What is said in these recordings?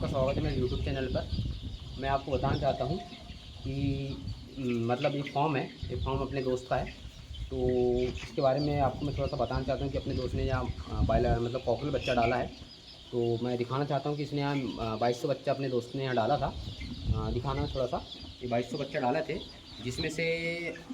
आपका स्वागत है मेरे यूट्यूब चैनल पर। मैं आपको बताना चाहता हूँ कि मतलब एक फॉर्म है, एक फॉर्म अपने दोस्त का है। तो इसके बारे में आपको मैं थोड़ा सा बताना चाहता हूँ कि अपने दोस्त ने यहाँ बायलर मतलब कॉकटेल बच्चा डाला है। तो मैं दिखाना चाहता हूँ कि इसने यहाँ 2200 बच्चा अपने दोस्त ने यहाँ डाला था। दिखाना थोड़ा सा, ये 2200 बच्चा डाला थे, जिसमें से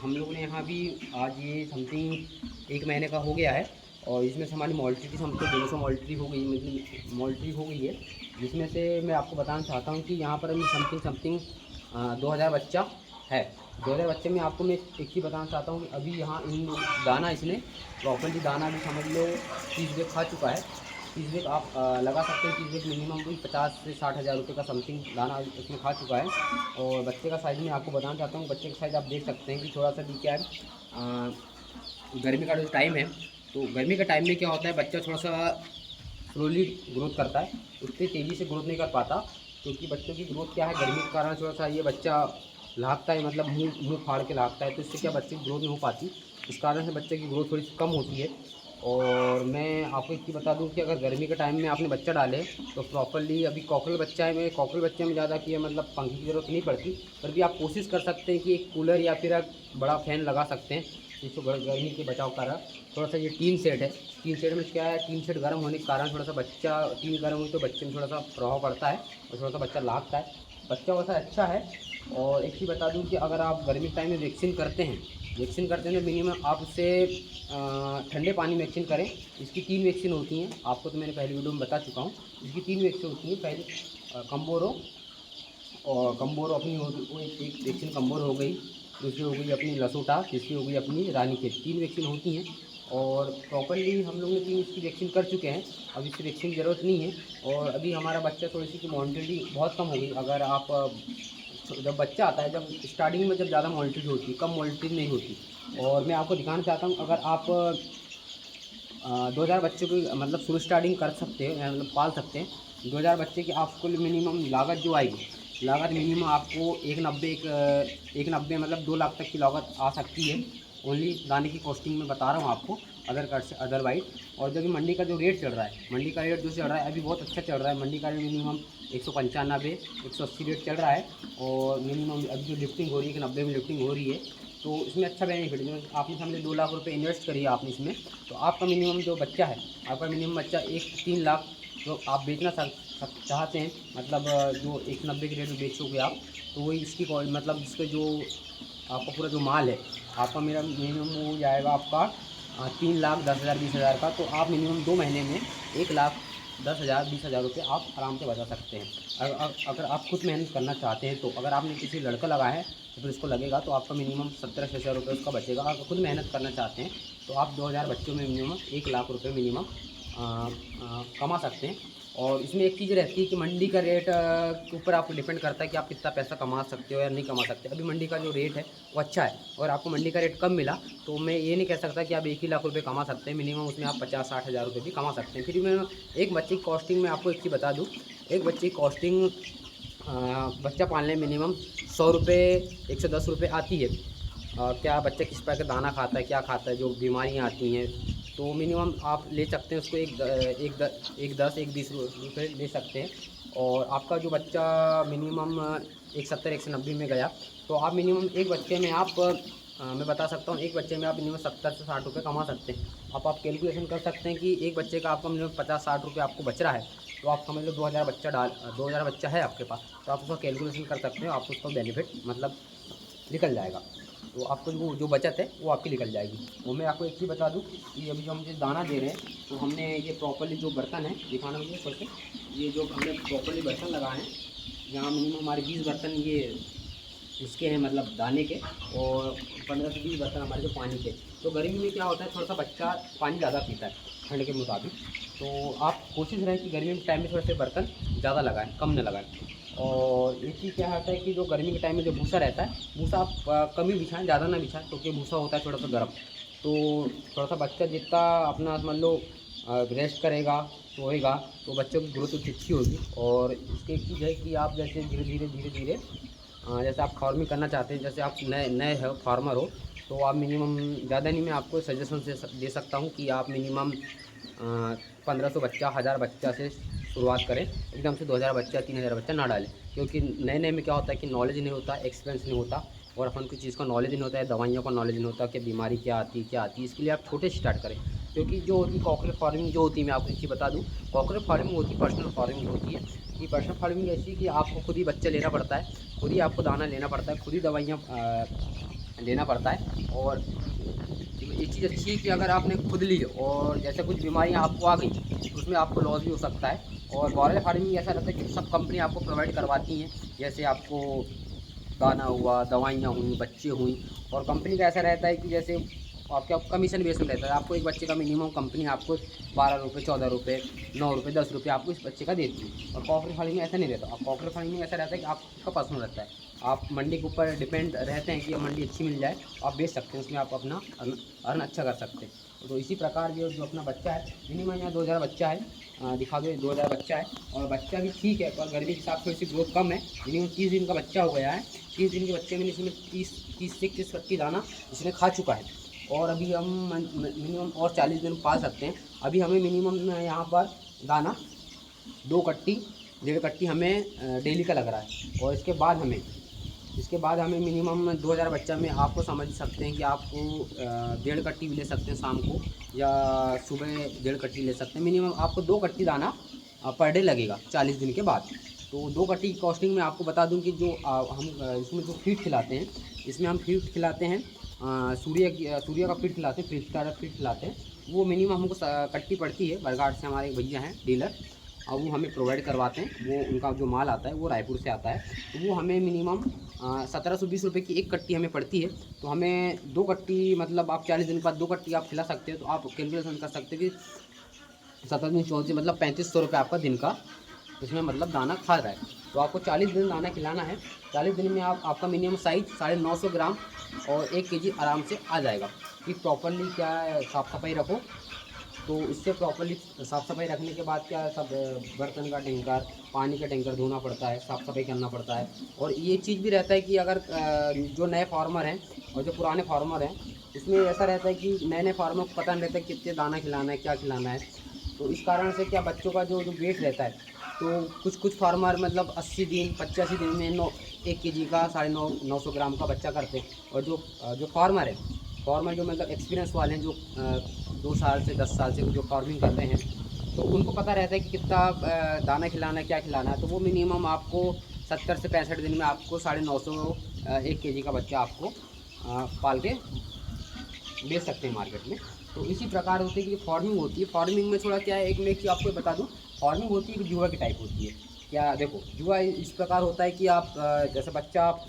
हम लोग ने यहाँ भी आज ये समथिंग 1 महीने का हो गया है। और इसमें से हमारी मॉल्टी समथिंग 150 मॉल्टी हो गई, मतलब मॉल्टी हो गई है। जिसमें से मैं आपको बताना चाहता हूँ कि यहाँ पर अभी समथिंग 2000 बच्चा है। 2000 बच्चे में आपको मैं एक चीज़ बताना चाहता हूँ कि अभी यहाँ इन दाना इसने प्रॉपर्ली दाना भी समझ लो 30 बैग खा चुका है। 30 बैग आप लगा सकते हैं। 30 बैग मिनिमम भी 50 से 60 हज़ार रुपये का समथिंग दाना इसमें खा चुका है। और बच्चे का साइज़ मैं आपको बताना चाहता हूँ। बच्चे का साइज़ आप देख सकते हैं कि थोड़ा सा भी क्या है, गर्मी का जो टाइम है, तो गर्मी के टाइम में क्या होता है, बच्चा थोड़ा सा स्लोली ग्रोथ करता है, उतनी तेज़ी से ग्रोथ नहीं कर पाता। क्योंकि बच्चों की ग्रोथ क्या है, गर्मी के कारण थोड़ा सा ये बच्चा लागता है, मतलब मुंह मुंह फाड़ के लागता है। तो इससे क्या बच्चे की ग्रोथ नहीं हो पाती, इस कारण से बच्चे की ग्रोथ थोड़ी सी कम होती है। और मैं आपको एक चीज़ बता दूं कि अगर गर्मी के टाइम में आपने बच्चा डाले तो प्रॉपरली, अभी कॉकटेल बच्चा है, मैं कॉकटेल बच्चे में ज़्यादा कि मतलब पंखे की ज़रूरत नहीं पड़ती। पर भी आप कोशिश कर सकते हैं कि एक कूलर या फिर एक बड़ा फ़ैन लगा सकते हैं, जिसको गर्मी के बचाव कारण। थोड़ा सा ये टीन सेट है, टीन सेट में क्या है, टीन सेट गर्म होने के कारण थोड़ा सा बच्चा, टीन गर्म हुई तो बच्चे में थोड़ा सा प्रभाव पड़ता है और थोड़ा सा बच्चा लागता है। बच्चा वैसा अच्छा है। और एक चीज़ बता दूं कि अगर आप गर्मी के टाइम में वैक्सीन करते हैं तो मिनिमम आप उससे ठंडे पानी में वैक्सीन करें। इसकी 3 वैक्सीन होती हैं, आपको तो मैंने पहले वीडियो में बता चुका हूँ। इसकी 3 वैक्सीन होती हैं। पहले कम्बोरो, और कम्बोरो अपनी हो, वो एक वैक्सीन कम्बोरो हो गई, दूसरी हो गई अपनी लसोटा, तीसरी हो गई अपनी रानीखेत। 3 वैक्सीन होती हैं और प्रॉपर्ली हम लोग ने 3 इसकी वैक्सीन कर चुके हैं। अब इसकी वैक्सीन की ज़रूरत नहीं है। और अभी हमारा बच्चा थोड़ी सी की मॉर्टेलिटी बहुत कम हो गई। अगर आप जब बच्चा आता है, जब स्टार्टिंग में जब ज़्यादा मॉर्टेलिटी होती है, कम मॉर्टेलिटी नहीं होती। और मैं आपको दिखाना चाहता हूँ, अगर आप 2000 बच्चों की मतलब शुरू स्टार्टिंग कर सकते हैं, मतलब पाल सकते हैं। 2000 बच्चे की आपको मिनिमम लागत जो आएगी, लागत मिनिमम आपको 190 मतलब 2 लाख तक की लागत आ सकती है। ओनली दाने की कॉस्टिंग में बता रहा हूँ आपको, अदर कर से अदरवाइज। और जब मंडी का जो रेट चल रहा है, मंडी का रेट जो चल रहा है अभी बहुत अच्छा चल रहा है। मंडी का रेट मिनिमम 195 180 रेट चल रहा है। और मिनिमम अभी जो लिफ्टिंग हो रही है, 90 में लिफ्टिंग हो रही है। तो इसमें अच्छा बेनिफिट है। आपने समझे 2 लाख रुपए इन्वेस्ट करिए आपने इसमें, तो आपका मिनिमम जो बच्चा है, आपका मिनिमम बच्चा 3 लाख जो आप बेचना चाहते हैं, मतलब जो 190 के रेट में बेचोगे आप, तो वही इसकी मतलब इसके जो आपका पूरा जो माल है, आपका मेरा मिनिमम हो जाएगा आपका 3,10,000 20,000 का। तो आप मिनिमम 2 महीने में 1,10,000 20,000 रुपये आप आराम से बचा सकते हैं। अगर आप खुद मेहनत करना चाहते हैं तो। अगर आपने किसी लड़का लगाया है तो फिर उसको लगेगा तो आपका मिनिमम 70-80 रुपये उसका बचेगा। अगर खुद मेहनत करना चाहते हैं तो आप 2000 बच्चों में मिनिमम 1 लाख रुपये मिनिमम कमा सकते हैं। और इसमें एक चीज़ रहती है कि मंडी का रेट के ऊपर आपको डिपेंड करता है कि आप कितना पैसा कमा सकते हो या नहीं कमा सकते। अभी मंडी का जो रेट है वो अच्छा है, और आपको मंडी का रेट कम मिला तो मैं ये नहीं कह सकता कि आप 1 ही लाख रुपये कमा सकते हैं। मिनिमम उसमें आप 50-60 हज़ार रुपये भी कमा सकते हैं। फिर मैं एक बच्चे की कॉस्टिंग में आपको एक चीज़ बता दूँ, एक बच्चे की कॉस्टिंग बच्चा पालने मिनिमम 100 रुपये 110 रुपये आती है। क्या बच्चा किस प्रकार का दाना खाता है, क्या खाता है, जो बीमारियां आती हैं, तो मिनिमम आप ले सकते हैं उसको एक 10 एक 20 रुपये ले सकते हैं। और आपका जो बच्चा मिनिमम 170 190 में गया तो आप मिनिमम एक बच्चे में आप मैं बता सकता हूँ, एक बच्चे में आप मिनिमम 70 से 60 रुपये कमा सकते हैं। आप कैलकुलेशन कर सकते हैं कि एक बच्चे का आपका मिनिमम 50-60 रुपये आपको बच रहा है। तो आप समझ लो 2000 बच्चा है आपके पास, तो आप उसका कैलकुलेशन कर सकते हो, आपको उसका बेनिफिट मतलब निकल जाएगा। तो आपको जो बचत है वो आपकी निकल जाएगी। और मैं आपको एक चीज़ बता दूं कि अभी जो हम जो दाना दे रहे हैं, तो हमने ये प्रॉपर्ली जो बर्तन है, दिखाना मुझे कैसे, ये जो हमने प्रॉपर्ली बर्तन लगाए हैं, यहाँ मिनिमम हमारे 20 बर्तन ये इसके हैं, मतलब दाने के। और 15 से 20 बर्तन हमारे जो पानी के। तो गर्मी में क्या होता है, थोड़ा सा बच्चा पानी ज़्यादा पीता है ठंड के मुताबिक। तो आप कोशिश रहें कि गर्मी के टाइम में थोड़े से बर्तन ज़्यादा लगाएं, कम न लगाएं। और एक चीज़ क्या होता है कि जो गर्मी के टाइम में जो भूसा रहता है, भूसा आप कम ही बिछाएं, ज़्यादा ना बिछाएं, क्योंकि भूसा होता है थोड़ा सा गर्म। तो थोड़ा सा बच्चा जितना अपना समझ लो रेस्ट करेगा, सोएगा, तो बच्चों की ग्रोथ उतनी अच्छी होगी। और इसकी एक चीज़ है कि आप जैसे धीरे धीरे जैसे आप फार्मिंग करना चाहते हैं, जैसे आप नए नए हो, फार्मर हो, तो आप मिनिमम ज़्यादा नहीं, मैं आपको सजेशन दे सकता हूँ कि आप मिनिमम 1500 बच्चा, 1000 बच्चा से शुरुआत करें, एकदम से 2000 बच्चा 3000 बच्चा ना डालें, क्योंकि नए नए में क्या होता है कि नॉलेज नहीं होता, एक्सपीरियंस नहीं होता, और अपन को चीज़ का नॉलेज नहीं होता है, दवाइयों का नॉलेज नहीं होता कि बीमारी क्या आती है क्या आती है। इसके लिए आप छोटे से स्टार्ट करें, क्योंकि जो होती है कॉकरोच फार्मिंग जो होती है, मैं आपको एक चीज़ बता दूँ, कॉकरोच फार्मिंग होती है पर्सनल फार्मिंग होती है। ये पर्सनल फार्मिंग ऐसी है कि आपको खुद ही बच्चा लेना पड़ता है, खुद ही आपको दाना लेना पड़ता है, खुद ही दवाइयाँ लेना पड़ता है। और ये चीज़ अच्छी है कि अगर आपने खुद ली और जैसे कुछ बीमारियाँ आपको आ गई तो उसमें आपको लॉस भी हो सकता है। और ब्रॉयलर फार्मिंग ऐसा रहता है कि सब कंपनी आपको प्रोवाइड करवाती हैं, जैसे आपको दाना हुआ, दवाइयाँ हुई, बच्चे हुई। और कंपनी का ऐसा रहता है कि जैसे आपका कमीशन बेस में रहता है, आपको एक बच्चे का मिनिमम कंपनी आपको 12 रुपये, 14 रुपये, 9 रुपये, 10 रुपये आपको इस बच्चे का देती है। और कॉकरोच फार्मिंग में ऐसा नहीं रहता। और कॉकरोच फार्मिंग में ऐसा रहता है कि आपका पर्सनल रहता है, आप मंडी के ऊपर डिपेंड रहते हैं कि मंडी अच्छी मिल जाए, आप बेच सकते हैं, उसमें आप अपना अर्न अच्छा कर सकते हैं। तो इसी प्रकार जो अपना बच्चा है, मिनिमम यहाँ 2000 बच्चा है, दिखा दो 2000 बच्चा है। और बच्चा भी ठीक है, पर गर्मी के साथ थोड़ी सी ग्रोथ कम है, मिनिमम 30 दिन का बच्चा हो गया है। 30 दिन के बच्चे में इसमें 30 से 31 पत्ती दाना इसने खा चुका है। और अभी हम मिनिमम और 40 दिन पाल सकते हैं। अभी हमें मिनिमम यहाँ पर दाना 2 कट्टी 1.5 कट्टी हमें डेली का लग रहा है। और इसके बाद हमें मिनिमम 2000 बच्चा में आपको समझ सकते हैं कि आपको 1.5 कट्टी भी ले सकते हैं शाम को, या सुबह 1.5 कट्टी ले सकते हैं। मिनिमम आपको 2 कट्टी दाना पर डे लगेगा 40 दिन के बाद। तो 2 कट्टी की कॉस्टिंग में आपको बता दूं कि जो हम इसमें जो फीड खिलाते हैं, इसमें हम फीड खिलाते हैं सूर्य का फीड खिलाते हैं, फ्लिपकार्ट का फीड खिलाते हैं। वो मिनिमम हमको कट्टी पड़ती है, बरघाट से हमारे भैया हैं डीलर, और वो हमें प्रोवाइड करवाते हैं। वो उनका जो माल आता है वो रायपुर से आता है, तो वो हमें मिनिमम 1720 रुपये की 1 कट्टी हमें पड़ती है। तो हमें 2 कट्टी मतलब आप 40 दिन के बाद 2 कट्टी आप खिला सकते हो। तो आप कैलकुलेशन कर सकते हो कि 17 दिन 14 मतलब 3500 रुपये आपका दिन का इसमें मतलब दाना खा रहा है। तो आपको 40 दिन दाना खिलाना है। 40 दिन में आपका मिनिमम साइज 950 ग्राम और 1 केजी आराम से आ जाएगा। कि प्रॉपरली क्या है, साफ़ सफाई रखो। तो इससे प्रॉपरली साफ़ सफाई रखने के बाद क्या सब बर्तन का टैंकर, पानी का टैंकर धोना पड़ता है, साफ़ सफाई करना पड़ता है। और ये चीज़ भी रहता है कि अगर जो नए फार्मर हैं और जो पुराने फार्मर हैं, इसमें ऐसा रहता है कि नए नए फार्मर को पता नहीं रहता है कितने दाना खिलाना है, क्या खिलाना है। तो इस कारण से क्या बच्चों का जो वेट रहता है, तो कुछ फार्मर मतलब 80 दिन 85 दिन में 1 केजी का 950 ग्राम का बच्चा करते हैं। और जो फार्मर जो मतलब एक्सपीरियंस वाले हैं, जो 2 साल से 10 साल से जो फार्मिंग कर रहे हैं, तो उनको पता रहता है कि कितना दाना खिलाना है, क्या खिलाना है। तो वो मिनिमम आपको 70 से 65 दिन में आपको 950 1 केजी का बच्चा आपको पाल के बेच सकते हैं मार्केट में। तो इसी प्रकार होती है कि फार्मिंग होती है। फार्मिंग में थोड़ा क्या है, एक मैं कि आपको बता दूं, फार्मिंग होती है कि जुआ की टाइप होती है। क्या देखो, जुआ इस प्रकार होता है कि आप जैसे बच्चा आप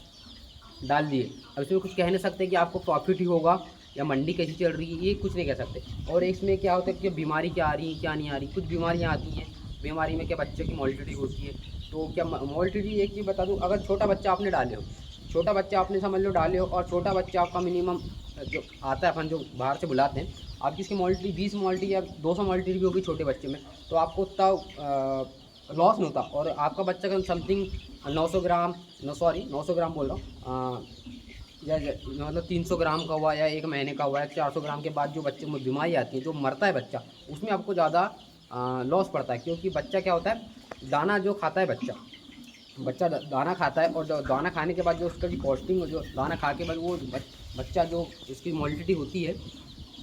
डाल दिए, अब इसमें कुछ कह नहीं सकते कि आपको प्रॉफिट ही होगा या मंडी कैसी चल रही है, ये कुछ नहीं कह सकते। और इसमें क्या होता है कि बीमारी क्या आ रही है क्या नहीं आ रही, कुछ बीमारियाँ आती हैं। बीमारी में क्या बच्चे की मोर्टिलिटी होती है। तो क्या मोर्टिलिटी, एक चीज़ बता दूँ, अगर छोटा बच्चा आपने डाले हो, छोटा बच्चा आपने समझ लो डाले हो, और छोटा बच्चा आपका मिनिमम जो आता है अपन जो बाहर से बुलाते हैं, आपकी इसकी मोर्टिलिटी 20 मोर्टिलिटी या 200 मोर्टिलिटी भी होगी छोटे बच्चे में, तो आपको उतना लॉस नहीं होता। और आपका बच्चा का समथिंग 900 ग्राम, 900 ग्राम बोल रहा हूँ, या मतलब 300 ग्राम का हुआ, या 1 महीने का हुआ, या 400 ग्राम के बाद जो बच्चे में बीमारी आती है, जो मरता है बच्चा, उसमें आपको ज़्यादा लॉस पड़ता है। क्योंकि बच्चा क्या होता है, दाना जो खाता है बच्चा दाना खाता है, और दाना खाने के बाद जो उसका की कॉस्टिंग, जो दाना खा के बाद वो बच्चा जो उसकी मोर्टिलिटी होती है,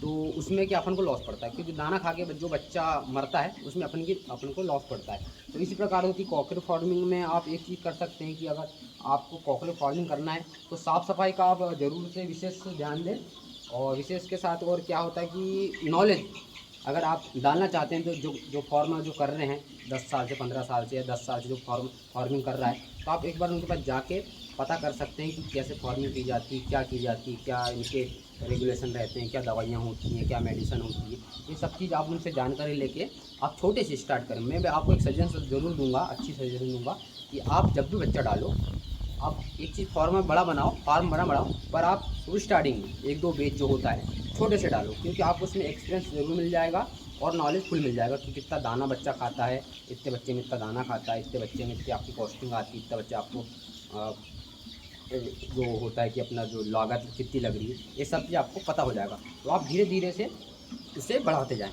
तो उसमें क्या अपन को लॉस पड़ता है। क्योंकि दाना खा के जो बच्चा मरता है उसमें अपन को लॉस पड़ता है। तो इसी प्रकार होती है कॉकरोच फार्मिंग में। आप एक चीज़ कर सकते हैं कि अगर आपको कॉकरोच फार्मिंग करना है तो साफ़ सफाई का आप ज़रूर से विशेष ध्यान दें। और विशेष के साथ और क्या होता है कि नॉलेज, अगर आप डालना चाहते हैं, तो जो फार्मर जो कर रहे हैं 10 साल से 15 साल से या 10 साल से जो फार्मिंग कर रहा है, तो आप एक बार उनके पास जाके पता कर सकते हैं कि कैसे फार्मिंग की जाती है, क्या की जाती है, क्या इनके रेगुलेशन रहते हैं, क्या दवाइयाँ होती हैं, क्या मेडिसिन होती है। ये सब चीज़ आप उनसे जानकारी लेके आप छोटे से स्टार्ट करें। मैं आपको एक सजेशन ज़रूर दूंगा, अच्छी सजेशन दूंगा कि आप जब भी बच्चा डालो, आप एक चीज़ फार्म बड़ा बनाओ, पर आप शुरू स्टार्टिंग में 1-2 बेच जो होता है छोटे से डालो। क्योंकि आपको उसमें एक्सपीरियंस ज़रूर मिल जाएगा और नॉलेज फुल मिल जाएगा कि कितना दाना बच्चा खाता है, इतने बच्चे में इतना दाना खाता है, इतने बच्चे में इतनी आपकी कॉस्टिंग आती है, इतना बच्चे आपको जो होता है कि अपना जो लागत कितनी लग रही है, ये सब चीज़ आपको पता हो जाएगा। तो आप धीरे धीरे से इसे बढ़ाते जाएँ।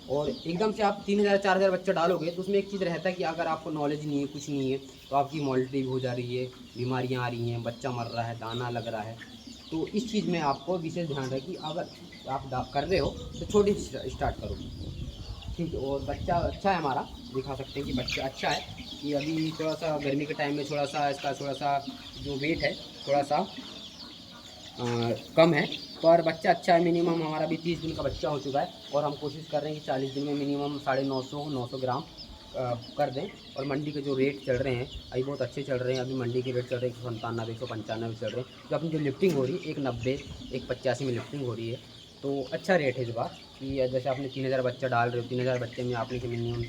और एकदम से आप 3000-4000 बच्चा डालोगे तो उसमें एक चीज़ रहता है कि अगर आपको नॉलेज नहीं है, कुछ नहीं है, तो आपकी मॉर्टलिटी हो जा रही है, बीमारियाँ आ रही हैं, बच्चा मर रहा है, दाना लग रहा है। तो इस चीज़ में आपको विशेष ध्यान रहे कि अगर आप कर रहे हो तो छोटी स्टार्ट करो, ठीक है। और बच्चा अच्छा है हमारा, दिखा सकते हैं कि बच्चा अच्छा है। कि अभी थोड़ा सा गर्मी के टाइम में थोड़ा सा जो वेट है थोड़ा सा कम है, पर बच्चा अच्छा है। मिनिमम हमारा भी 30 दिन का बच्चा हो चुका है और हम कोशिश कर रहे हैं कि 40 दिन में मिनिमम 950-900 ग्राम कर दें। और मंडी के जो रेट चल रहे हैं अभी बहुत अच्छे चल रहे हैं। अभी मंडी के रेट चल रहे हैं 197, 195 चल रहे हैं। जो अपनी जो लिफ्टिंग हो रही है 190, 185 में लिफ्टिंग हो रही है, तो अच्छा रेट है इस बार। कि जैसे आपने 3000 बच्चा डाल रहे हो, 3000 बच्चे में आपने मिनिमम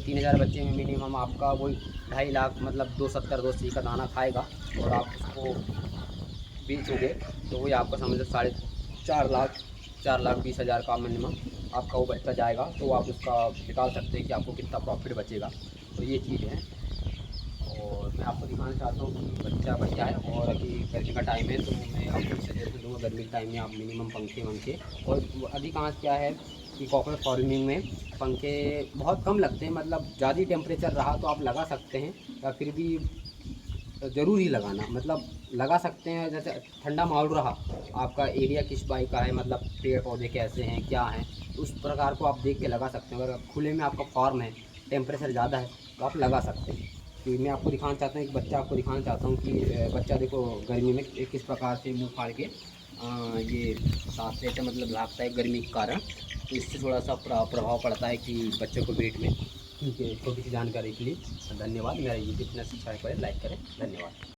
3000 बच्चे में मिनिमम आपका वही 2.5 लाख मतलब 270-280 का दाना खाएगा। और आप उसको बेचोगे तो वही आपका समझ लो 4.5 लाख, 4,20,000 का मिनिमम आपका वो बच्चा जाएगा। तो आप उसका निकाल सकते हैं कि आपको कितना प्रॉफिट बचेगा। तो ये चीज़ है। और मैं आपको दिखाना चाहता हूँ कि बच्चा बढ़िया है। और अभी गर्मी का टाइम है तो मैं आपको सजेशन दूँगा गर्मी के टाइम में आप मिनिमम पंखे और अधिकांश क्या है कि कॉकरोच फार्मिंग में पंखे बहुत कम लगते हैं। मतलब ज़्यादा टेम्परेचर रहा तो आप लगा सकते हैं, या फिर भी ज़रूर ही लगाना, मतलब लगा सकते हैं। जैसे ठंडा माहौल रहा, आपका एरिया किस बाई का है, मतलब पेड़ पौधे कैसे हैं क्या हैं, तो उस प्रकार को आप देख के लगा सकते हैं। अगर खुले में आपका फार्म है, टेम्परेचर ज़्यादा है, तो आप लगा सकते हैं। कि मैं आपको दिखाना चाहता हूँ, एक बच्चा आपको दिखाना चाहता हूँ कि बच्चा देखो गर्मी में किस प्रकार से मुँह फाड़ के ये सांस लेते, मतलब भागता है गर्मी के कारण। तो इससे थोड़ा सा प्रभाव पड़ता है कि बच्चों को वेट में। ठीक है, छोटी सी जानकारी के लिए धन्यवाद। मेरा यूट्यूब चैनल सब्सक्राइब करें, लाइक करें, धन्यवाद।